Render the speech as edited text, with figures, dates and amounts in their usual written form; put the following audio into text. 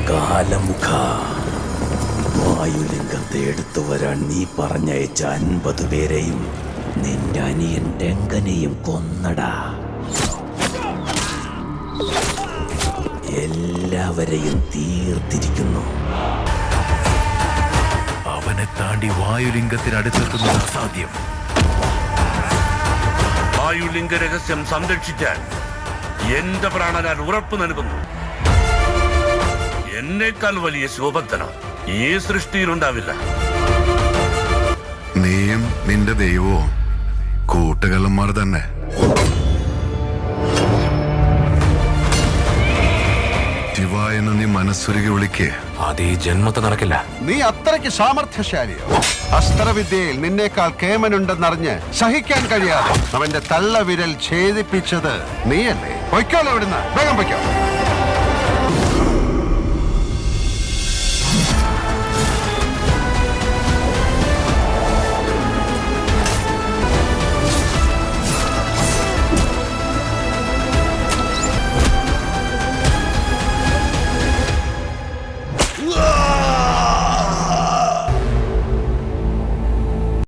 കാലമുഖ, വായുലിംഗത്തെ എടുത്തു വരാൻ നീ പറഞ്ഞയച്ച 50 പേരെയും നിന്റെ അനിയൻ രംഗനെയും കൊന്നടാ. എല്ലാവരെയും തീർത്തിരിക്കുന്നു. അവനെ താണ്ടി വായുലിംഗത്തിനടുത്തെത്തുന്നത് അസാധ്യം. വായുലിംഗ രഹസ്യം സംരക്ഷിക്കാൻ എന്റെ പ്രാണനാൽ ഉറപ്പ് നൽകുന്നു. എന്നേക്കാൾ വലിയ ശോഭത്തന ഈ സൃഷ്ടിയിലുണ്ടാവില്ല. നീയും നിന്റെ ദൈവവും കൂട്ടുകള്ളന്മാർ തന്നെ. ശിവ എന്ന് നീ മനസ്സുരുകി വിളിക്കേ. അത് ഈ ജന്മത്തെ നടക്കില്ല. നീ അത്രയ്ക്ക് സാമർഥ്യശാലിയോ? അസ്ത്രവിദ്യയിൽ നിന്നേക്കാൾ കേമനുണ്ടെന്നറിഞ്ഞ് സഹിക്കാൻ കഴിയാതെ അവന്റെ തള്ളവിരൽ ഛേദിപ്പിച്ചത് നീയല്ലേ? പൊയ്ക്കോളൂ ഇവിടുന്ന്, വേഗം പൊയ്ക്കോ.